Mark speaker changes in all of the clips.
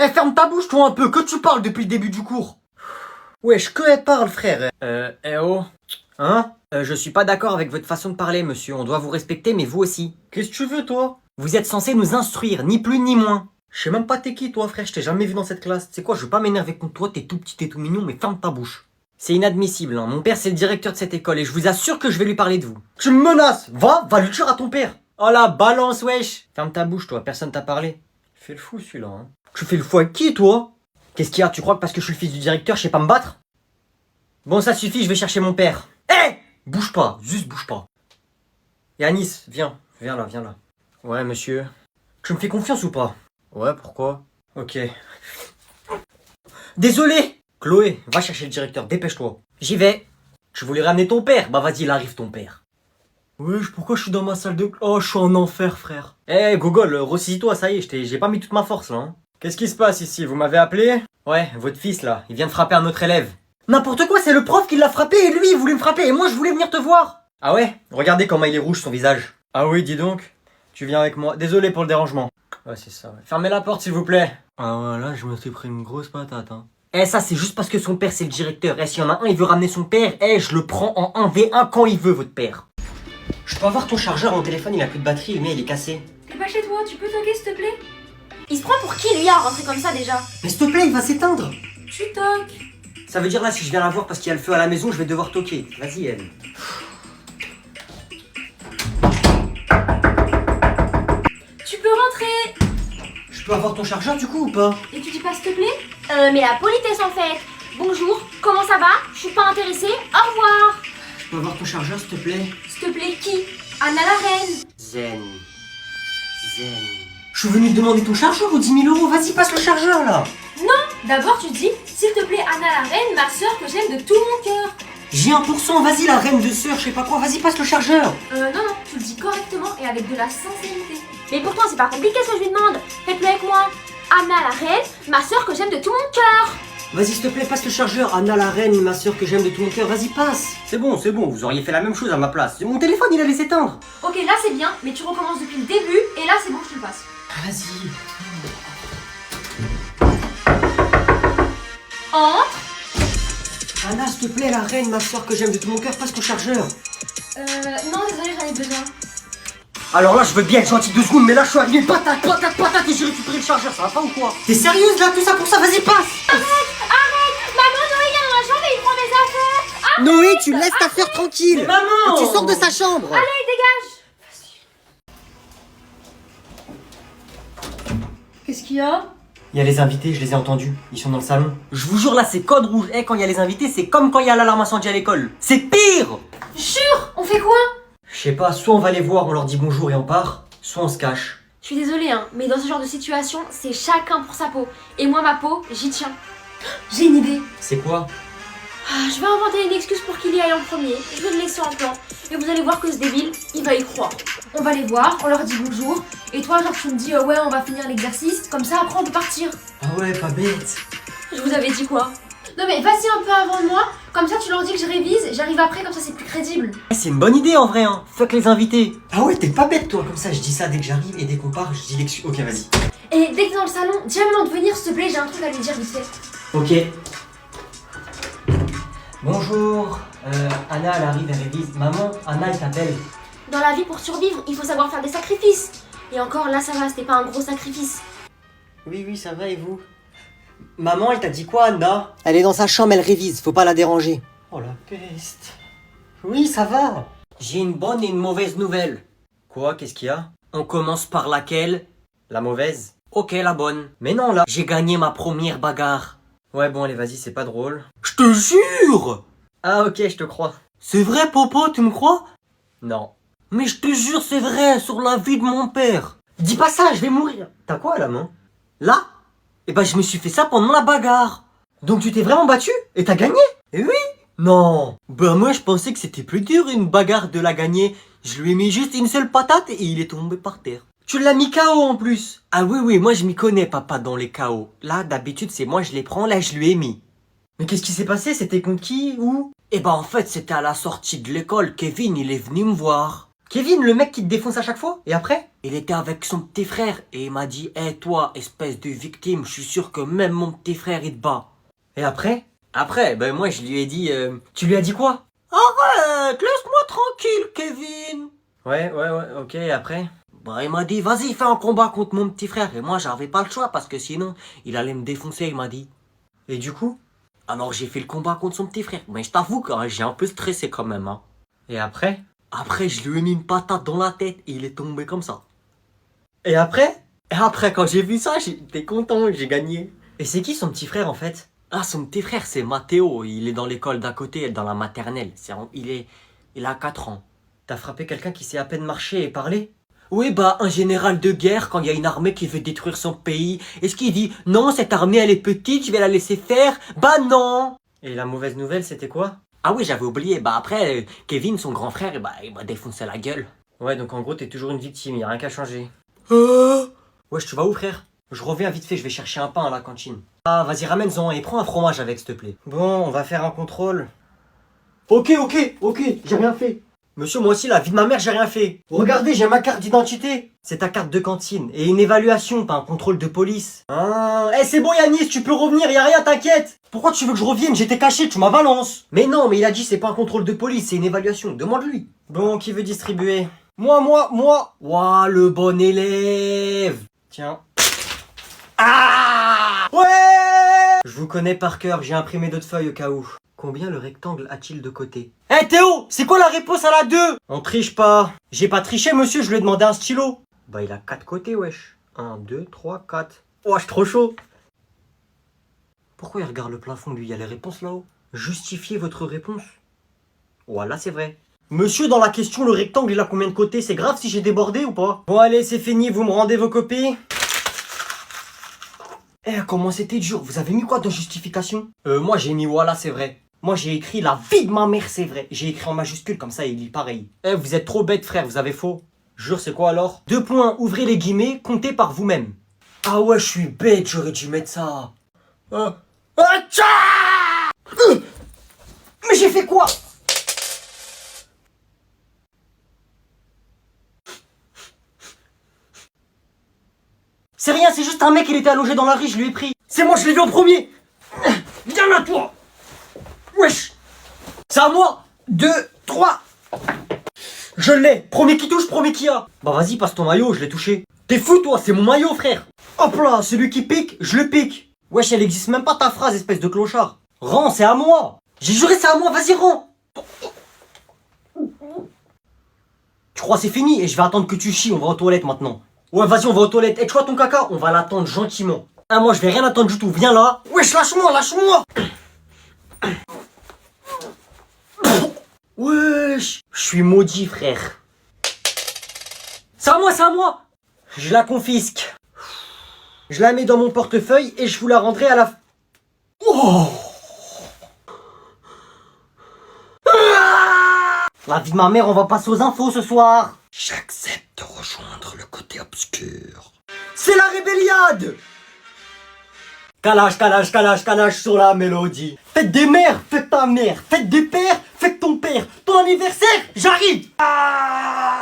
Speaker 1: Eh, ferme ta bouche, toi, un peu, que tu parles depuis le début du cours. Wesh, que elle parle, frère. Oh. Hein? Je suis pas d'accord avec votre façon de parler, monsieur. On doit vous respecter, mais vous aussi. Qu'est-ce que tu veux, toi? Vous êtes censé nous instruire, ni plus ni moins. Je sais même pas t'es qui, toi, frère. Je t'ai jamais vu dans cette classe. Tu sais quoi, je veux pas m'énerver contre toi. T'es tout petit, t'es tout mignon, mais ferme ta bouche. C'est inadmissible, hein. Mon père, c'est le directeur de cette école et je vous assure que je vais lui parler de vous. Tu me menaces? Va lui dire à ton père. Oh la balance, wesh. Ferme ta bouche, toi. Personne t'a parlé. Fais le fou, celui-là, hein. Tu fais le fou avec qui, toi? Qu'est-ce qu'il y a? Tu crois que parce que je suis le fils du directeur, je sais pas me battre? Bon, ça suffit, je vais chercher mon père. Hé! Bouge pas, juste bouge pas. Yanis, viens là, viens là. Ouais, monsieur. Tu me fais confiance ou pas? Ouais, pourquoi? Ok. Désolé! Chloé, va chercher le directeur, dépêche-toi. J'y vais. Tu voulais ramener ton père? Bah vas-y, il arrive ton père. Wesh, pourquoi je suis dans ma salle de... Oh, je suis en enfer, frère. Eh, Gogol, ressaisis-toi, ça y est, j'ai pas mis toute ma force, là. Hein. Qu'est-ce qui se passe ici? Vous m'avez appelé? Ouais, votre fils, là, il vient de frapper un autre élève. N'importe quoi, c'est le prof qui l'a frappé et lui, il voulait me frapper et moi, je voulais venir te voir. Ah ouais? Regardez comment il est rouge, son visage. Ah oui, dis donc. Tu viens avec moi. Désolé pour le dérangement. Ouais, c'est ça, ouais. Fermez la porte, s'il vous plaît. Ah ouais, là, je me suis pris une grosse patate, hein. Eh, ça, c'est juste parce que son père, c'est le directeur. Eh, s'il y en a un, il veut ramener son père, eh, je le prends en 1v1 quand il veut, votre père. Je peux avoir ton chargeur? Mon téléphone, il a plus de batterie, le mien, il est cassé.
Speaker 2: T'es pas chez toi, tu peux toquer s'il te plaît? Il se prend pour qui lui à rentrer comme ça déjà?
Speaker 1: Mais s'il te plaît, il va s'éteindre.
Speaker 2: Tu toques.
Speaker 1: Ça veut dire là, si je viens la voir parce qu'il y a le feu à la maison, je vais devoir toquer. Vas-y, elle.
Speaker 2: Tu peux rentrer.
Speaker 1: Je peux avoir ton chargeur du coup ou pas?
Speaker 2: Et tu dis pas s'il te plaît? Mais la politesse en fait. Bonjour, comment ça va? Je suis pas intéressée, au revoir.
Speaker 1: Je peux avoir ton chargeur s'il te plaît?
Speaker 2: S'il te plaît qui? Anna la reine.
Speaker 1: Zen. Je suis venu te demander ton chargeur ou 10 000 euros. Vas-y, passe le chargeur là.
Speaker 2: Non, d'abord tu dis, s'il te plaît Anna la reine, ma soeur que j'aime de tout mon cœur.
Speaker 1: J'ai 1%, vas-y la reine de sœur, je sais pas quoi, vas-y passe le chargeur.
Speaker 2: Non, tu le dis correctement et avec de la sincérité. Mais pourtant c'est pas compliqué ce que je lui demande. Faites-le avec moi. Anna la reine, ma soeur que j'aime de tout mon cœur.
Speaker 1: Vas-y s'il te plaît, passe le chargeur. Anna la reine, ma soeur que j'aime de tout mon cœur, vas-y passe. C'est bon, vous auriez fait la même chose à ma place. Mon téléphone il allait s'éteindre.
Speaker 2: Ok, là c'est bien, mais tu recommences depuis le début et là c'est bon, je te le passe.
Speaker 1: Vas-y.
Speaker 2: Entre.
Speaker 1: Anna, s'il te plaît, la reine, ma soeur que j'aime de tout mon cœur, passe ton chargeur.
Speaker 2: Non, désolé, j'en ai besoin.
Speaker 1: Alors là, je veux bien être gentil 2 secondes, mais là, je suis arrivé patate, et j'ai récupéré le chargeur, ça va pas ou quoi? T'es sérieuse là, tout ça pour ça, vas-y, passe!
Speaker 2: Arrête. Maman, Noé vient dans ma chambre et il prend mes affaires. Arrête.
Speaker 1: Noé, tu laisses ta sœur tranquille!
Speaker 2: Mais maman!
Speaker 1: Tu sors de sa chambre!
Speaker 2: Allez, dégage. Qu'est-ce qu'il y a?
Speaker 1: Il y a les invités, je les ai entendus, ils sont dans le salon. Je vous jure, là, c'est code rouge. Eh, quand il y a les invités, c'est comme quand il y a l'alarme incendie à l'école. C'est pire!
Speaker 2: Jure, on fait quoi?
Speaker 1: Je sais pas, soit on va les voir, on leur dit bonjour et on part, soit on se cache.
Speaker 2: Je suis désolée, hein, mais dans ce genre de situation, c'est chacun pour sa peau. Et moi, ma peau, j'y tiens. J'ai une idée.
Speaker 1: C'est quoi?
Speaker 2: Je vais inventer une excuse pour qu'il y aille en premier. Je vais le laisser en plan. Et vous allez voir que ce débile, il va y croire. On va les voir, on leur dit bonjour. Et toi, genre, tu me dis, ouais, on va finir l'exercice. Comme ça, après, on peut partir.
Speaker 1: Ah ouais, pas bête.
Speaker 2: Je vous avais dit quoi? Non mais vas-y un peu avant de moi. Comme ça, tu leur dis que je révise. J'arrive après, comme ça, c'est plus crédible.
Speaker 1: C'est une bonne idée en vrai, hein. Fuck les invités. Ah ouais, t'es pas bête toi. Comme ça, je dis ça dès que j'arrive et dès qu'on part, je dis l'excuse. Ok, vas-y.
Speaker 2: Et dès que t'es dans le salon, dis à maman de venir, s'il te plaît. J'ai un truc à lui dire vite fait.
Speaker 1: Ok. Bonjour. Anna, elle arrive, elle révise. Maman, Anna, elle t'appelle.
Speaker 2: Dans la vie, pour survivre, il faut savoir faire des sacrifices. Et encore, là, ça va, c'était pas un gros sacrifice.
Speaker 1: Oui, ça va et vous? Maman, elle t'a dit quoi, Anna? Elle est dans sa chambre, elle révise, faut pas la déranger. Oh la peste. Oui, ça va. J'ai une bonne et une mauvaise nouvelle. Quoi, qu'est-ce qu'il y a? On commence par laquelle? La mauvaise? Ok, la bonne. Mais non, là, j'ai gagné ma première bagarre. Ouais, bon, allez, vas-y, c'est pas drôle. Je te jure! Ah, ok, je te crois. C'est vrai, Popo, tu me crois? Non. Mais je te jure, c'est vrai, sur la vie de mon père. Dis pas ça, je vais mourir. T'as quoi à la main? Là? Eh ben, je me suis fait ça pendant la bagarre. Donc tu t'es vraiment battu? Et t'as gagné? Eh oui? Non. Ben moi, je pensais que c'était plus dur une bagarre de la gagner. Je lui ai mis juste une seule patate et il est tombé par terre. Tu l'as mis KO en plus. Ah oui, moi je m'y connais, papa, dans les KO. Là, d'habitude, c'est moi je les prends, là je lui ai mis. Mais qu'est-ce qui s'est passé? C'était contre qui? Où? Eh ben en fait, c'était à la sortie de l'école. Kevin, il est venu me voir. Kevin, le mec qui te défonce à chaque fois? Et après? Il était avec son petit frère et il m'a dit, hé toi, espèce de victime, je suis sûr que même mon petit frère il te bat. Et après? Après, ben moi je lui ai dit, tu lui as dit quoi? Arrête, laisse-moi tranquille, Kevin. Ouais, ok, et après? Bah il m'a dit, vas-y, fais un combat contre mon petit frère. Et moi j'avais pas le choix parce que sinon, il allait me défoncer, il m'a dit. Et du coup? Alors j'ai fait le combat contre son petit frère. Mais je t'avoue que j'ai un peu stressé quand même, hein. Et après? Après, je lui ai mis une patate dans la tête et il est tombé comme ça. Et après? Et après, quand j'ai vu ça, j'étais content, j'ai gagné. Et c'est qui son petit frère en fait? Ah, son petit frère, c'est Mathéo. Il est dans l'école d'à côté, dans la maternelle. Il a 4 ans. T'as frappé quelqu'un qui sait à peine marcher et parler? Oui, bah, un général de guerre, quand il y a une armée qui veut détruire son pays, est-ce qu'il dit, non, cette armée, elle est petite, je vais la laisser faire? Bah non! Et la mauvaise nouvelle, c'était quoi? Ah oui, j'avais oublié. Bah après, Kevin, son grand frère, bah, il m'a défoncé la gueule. Ouais, donc en gros, t'es toujours une victime, y a rien qu'à changer. Wesh, tu vas où, frère? Je reviens vite fait, je vais chercher un pain à la cantine. Ah, vas-y, ramène-en et prends un fromage avec, s'il te plaît. Bon, on va faire un contrôle. Ok, j'ai rien fait. Monsieur, moi aussi, la vie de ma mère, j'ai rien fait. Regardez, j'ai ma carte d'identité. C'est ta carte de cantine. Et une évaluation, pas un contrôle de police. Ah, c'est bon, Yanis, tu peux revenir, y a rien, t'inquiète. Pourquoi tu veux que je revienne? J'étais caché, tu m'as balance. Mais non, mais il a dit c'est pas un contrôle de police, c'est une évaluation. Demande-lui. Bon, qui veut distribuer? Moi. Ouah, le bon élève. Tiens. Ah! Ouais! Je vous connais par cœur, j'ai imprimé d'autres feuilles au cas où. Combien le rectangle a-t-il de côtés? Hé Théo, c'est quoi la réponse à la 2? On triche pas. J'ai pas triché monsieur, je lui ai demandé un stylo. Bah il a 4 côtés wesh. 1, 2, 3, 4. Oh je suis trop chaud. Pourquoi il regarde le plafond lui? Il y a les réponses là-haut. Justifiez votre réponse. Voilà c'est vrai. Monsieur dans la question le rectangle il a combien de côtés? C'est grave si j'ai débordé ou pas? Bon allez c'est fini, vous me rendez vos copies. Comment c'était dur? Vous avez mis quoi dans justification? Moi j'ai mis voilà c'est vrai. Moi j'ai écrit la vie de ma mère c'est vrai. J'ai écrit en majuscule comme ça il lit pareil. Vous êtes trop bête frère, vous avez faux. Jure c'est quoi alors? 2 points, ouvrez les guillemets, comptez par vous-même. Ah ouais je suis bête, j'aurais dû mettre ça. Mais j'ai fait quoi? C'est rien, c'est juste un mec, il était allongé dans la rue, je lui ai pris. C'est moi, je l'ai vu en premier. Viens là, toi. Wesh. C'est à moi. 2, 3. Je l'ai. Premier qui touche, premier qui a. Bah vas-y, passe ton maillot, je l'ai touché. T'es fou, toi, c'est mon maillot, frère. Hop là, celui qui pique, je le pique. Wesh, elle existe même pas ta phrase, espèce de clochard. Rends, c'est à moi. J'ai juré, c'est à moi, vas-y, rends. Tu crois c'est fini? Et je vais attendre que tu chies, on va aux toilettes maintenant. Ouais, vas-y, on va aux toilettes. Et tu vois ton caca? On va l'attendre gentiment. Ah, moi, je vais rien attendre du tout. Viens là. Wesh, lâche-moi. Wesh. Je suis maudit, frère. C'est à moi. Je la confisque. Je la mets dans mon portefeuille et je vous la rendrai à la... Oh. La vie de ma mère, on va passer aux infos ce soir. J'accepte de rejoindre le côté obscur. C'est la rébelliade. Calage sur la mélodie. Fête des mères, fête ta mère. Fête des pères, fête ton père. Ton anniversaire, j'arrive.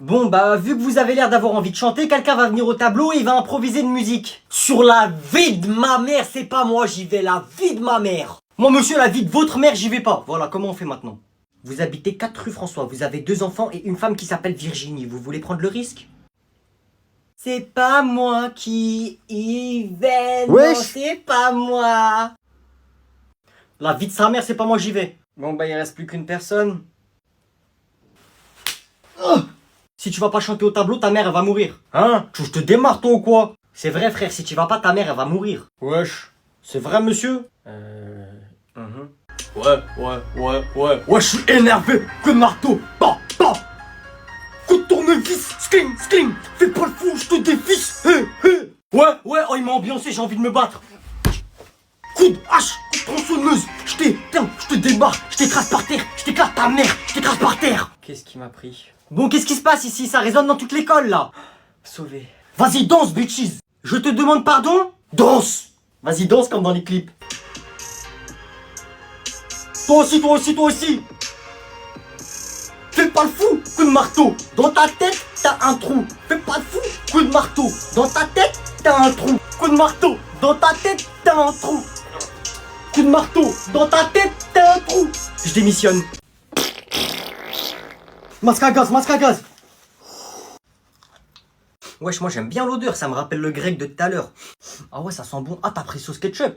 Speaker 1: Bon bah, vu que vous avez l'air d'avoir envie de chanter, quelqu'un va venir au tableau et il va improviser une musique. Sur la vie de ma mère, c'est pas moi, j'y vais, la vie de ma mère. Moi monsieur, la vie de votre mère, j'y vais pas. Voilà, comment on fait maintenant? Vous habitez 4 rue François, vous avez 2 enfants et une femme qui s'appelle Virginie. Vous voulez prendre le risque? C'est pas moi qui y vais, non, c'est pas moi. La vie de sa mère, c'est pas moi, j'y vais. Bon bah il reste plus qu'une personne. Oh, si tu vas pas chanter au tableau, ta mère elle va mourir. Hein? Tu te démarres toi ou quoi? C'est vrai frère, si tu vas pas, ta mère elle va mourir. Wesh, c'est vrai monsieur? Ouais, je suis énervé, coup de marteau, coup de tournevis, skling, fais pas le fou, je te dévisse, Ouais, oh il m'a ambiancé, j'ai envie de me battre. Coup de hache, coup de tronçonneuse, je te débarre, je t'écrase par terre, je t'éclate ta mère, je t'écrase par terre. Qu'est-ce qui m'a pris? Bon, qu'est-ce qui se passe ici? Ça résonne dans toute l'école là. Sauvé. Vas-y, danse, bitches. Je te demande pardon? Danse. Vas-y, danse comme dans les clips. Toi aussi. Fais pas le fou, coup de marteau. Dans ta tête, t'as un trou. Fais pas le fou, coup de marteau. Dans ta tête, t'as un trou. Coup de marteau. Dans ta tête, t'as un trou. Coup de marteau. Dans ta tête, t'as un trou. Je démissionne. Masque à gaz, masque à gaz. Wesh, moi j'aime bien l'odeur, ça me rappelle le grec de tout à l'heure. Ah ouais, ça sent bon. Ah, t'as pris sauce ketchup.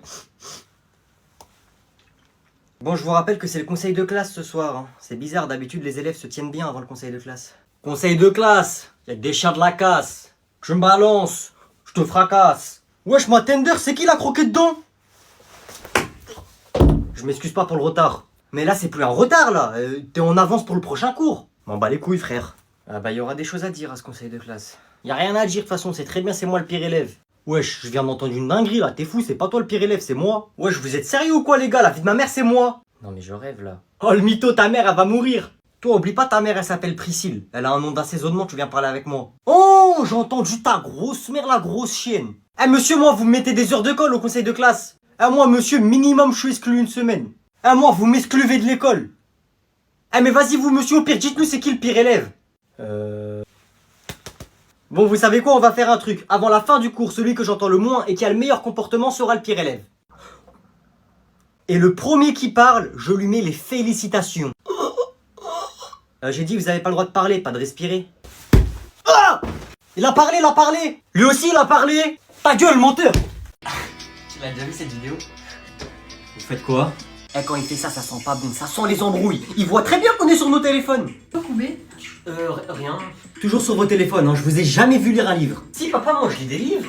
Speaker 1: Bon, je vous rappelle que c'est le conseil de classe ce soir. Hein. C'est bizarre, d'habitude les élèves se tiennent bien avant le conseil de classe. Conseil de classe, y'a que des chiens de la casse. Je me balance, je te fracasse. Wesh, ma tender, c'est qui l'a croqué dedans? Je m'excuse pas pour le retard. Mais là, c'est plus un retard là. T'es en avance pour le prochain cours. M'en bats les couilles, frère. Ah bah, y aura des choses à dire à ce conseil de classe. Y a rien à dire de toute façon, c'est très bien, c'est moi le pire élève. Wesh, je viens d'entendre une dinguerie là, t'es fou, c'est pas toi le pire élève, c'est moi. Wesh, vous êtes sérieux ou quoi les gars? La vie de ma mère, c'est moi. Non mais je rêve là. Oh le mytho, ta mère, elle va mourir. Toi, oublie pas, ta mère, elle s'appelle Priscille. Elle a un nom d'assaisonnement, tu viens parler avec moi. Oh, j'ai entendu ta grosse mère, la grosse chienne. Eh monsieur, moi, vous me mettez des heures de colle au conseil de classe. Eh moi, monsieur, minimum, je suis exclu une semaine. Eh moi, vous m'excluvez de l'école. Eh mais vas-y, vous monsieur, au pire, dites-nous c'est qui le pire élève. Bon, vous savez quoi, on va faire un truc. Avant la fin du cours, celui que j'entends le moins et qui a le meilleur comportement sera le pire élève. Et le premier qui parle, je lui mets les félicitations. J'ai dit, vous avez pas le droit de parler, pas de respirer. Ah! Il a parlé, il a parlé. Lui aussi, il a parlé. Ta gueule, menteur. Tu l'as déjà vu cette vidéo? Vous faites quoi? Eh, quand il fait ça, ça sent pas bon, ça sent les embrouilles. Il voit très bien qu'on est sur nos téléphones.
Speaker 2: Pourquoi couper?
Speaker 1: Rien. Toujours sur vos téléphones, hein. Je vous ai jamais vu lire un livre. Si, papa, moi je lis des livres.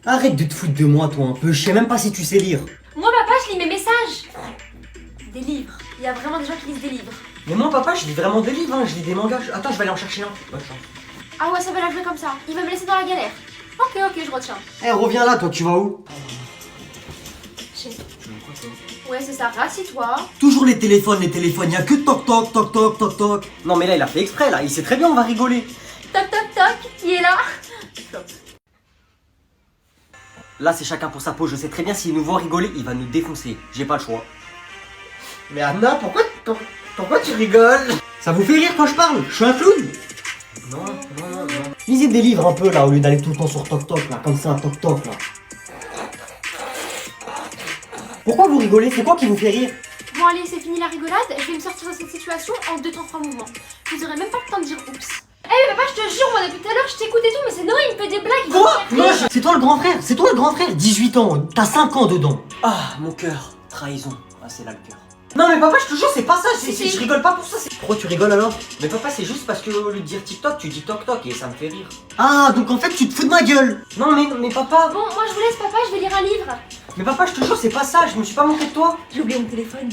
Speaker 1: Arrête de te foutre de moi, toi, un peu. Je sais même pas si tu sais lire.
Speaker 2: Moi, papa, je lis mes messages. Des livres. Il y a vraiment des gens qui lisent des livres.
Speaker 1: Mais moi, papa, je lis vraiment des livres, hein. Je lis des mangas. Attends, je vais aller en chercher un. Bonne chance.
Speaker 2: Ah ouais, ça va la jouer comme ça. Il va me laisser dans la galère. Ok, je retiens.
Speaker 1: Eh, reviens là, toi, tu vas où?
Speaker 2: Ouais, c'est ça, rassis-toi.
Speaker 1: Toujours les téléphones, y'a que toc toc toc toc toc toc. Non mais là il a fait exprès là, il sait très bien on va rigoler.
Speaker 2: Toc toc toc, il est là.
Speaker 1: Là c'est chacun pour sa peau, je sais très bien s'il nous voit rigoler, il va nous défoncer. J'ai pas le choix. Mais Anna, pourquoi tu rigoles? Ça vous fait rire quand je parle? Je suis un clown? Non. Lisez des livres un peu là au lieu d'aller tout le temps sur toc toc là, comme ça, toc toc là. Pourquoi vous rigolez? C'est quoi qui vous fait rire?
Speaker 2: Bon allez, c'est fini la rigolade, je vais me sortir de cette situation en 2 temps 3 mouvements. Vous aurez même pas le temps de dire oups. Eh mais papa, je te jure, moi depuis tout à l'heure je t'écoute et tout, mais c'est Noé, il me fait des blagues, il
Speaker 1: quoi?
Speaker 2: me fait rire.
Speaker 1: C'est toi le grand frère, 18 ans, t'as 5 ans dedans. Ah, mon cœur, trahison. Ah, c'est là le cœur. Non mais papa, je te jure, c'est pas ça, je rigole pas pour ça. Pourquoi tu rigoles alors? Mais papa, c'est juste parce que au lieu de dire TikTok, tu dis toc toc et ça me fait rire. Ah, donc en fait tu te fous de ma gueule. Non mais papa.
Speaker 2: Bon, moi je vous laisse papa, je vais lire un livre.
Speaker 1: Mais papa, je te jure, c'est pas ça, je me suis pas moqué de toi.
Speaker 2: J'ai oublié mon téléphone.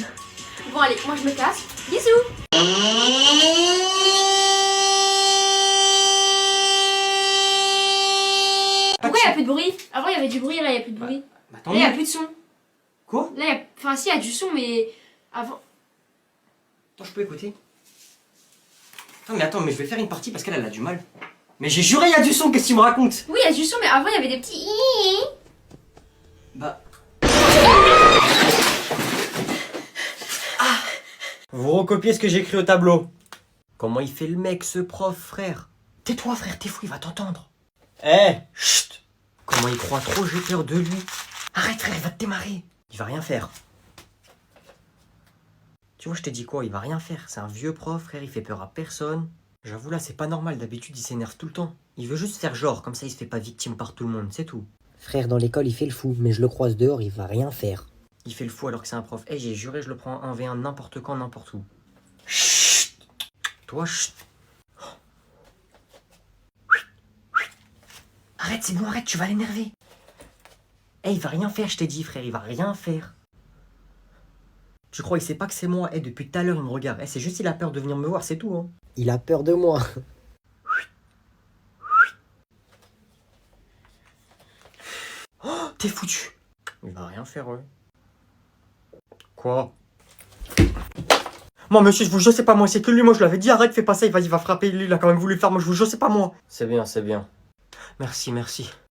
Speaker 2: Bon allez, moi je me casse. Bisous. Pourquoi il y a plus de bruit? Avant il y avait du bruit, là il y a plus de bruit.
Speaker 1: Bah,
Speaker 2: Là il y a plus de son.
Speaker 1: Quoi?
Speaker 2: Là enfin si, il y a du son mais avant...
Speaker 1: Attends, je peux écouter? Attends, mais je vais faire une partie parce qu'elle a du mal. Mais j'ai juré, il y a du son, qu'est-ce qu'il me raconte?
Speaker 2: Oui, il y a du son mais avant il y avait des petits...
Speaker 1: Bah... Ah! Vous recopiez ce que j'ai écrit au tableau. Comment il fait le mec, ce prof, frère? Tais-toi, frère, t'es fou, il va t'entendre. Chut! Comment il croit trop, j'ai peur de lui. Arrête, frère, il va te démarrer. Il va rien faire. Tu vois, je t'ai dit quoi? Il va rien faire. C'est un vieux prof, frère, il fait peur à personne. J'avoue, là, c'est pas normal. D'habitude, il s'énerve tout le temps. Il veut juste faire genre, comme ça, il se fait pas victime par tout le monde, c'est tout.
Speaker 3: Frère, dans l'école, il fait le fou, mais je le croise dehors, il va rien faire.
Speaker 1: Il fait le fou alors que c'est un prof. J'ai juré, je le prends en 1v1 n'importe quand, n'importe où. Chut! Toi, chut! Arrête, c'est bon, arrête, tu vas l'énerver. Il va rien faire, je t'ai dit, frère, il va rien faire. Tu crois, il sait pas que c'est moi? Depuis tout à l'heure, il me regarde. C'est juste il a peur de venir me voir, c'est tout, hein.
Speaker 3: Il a peur de moi.
Speaker 1: Oh, t'es foutu. Il va rien faire, ouais. Quoi? Moi, monsieur, je vous jure, c'est pas moi, c'est que lui. Moi, je lui avais dit, arrête, fais pas ça, il va frapper. Lui, il a quand même voulu le faire. Moi, je vous jure, c'est pas moi. C'est bien, c'est bien. Merci.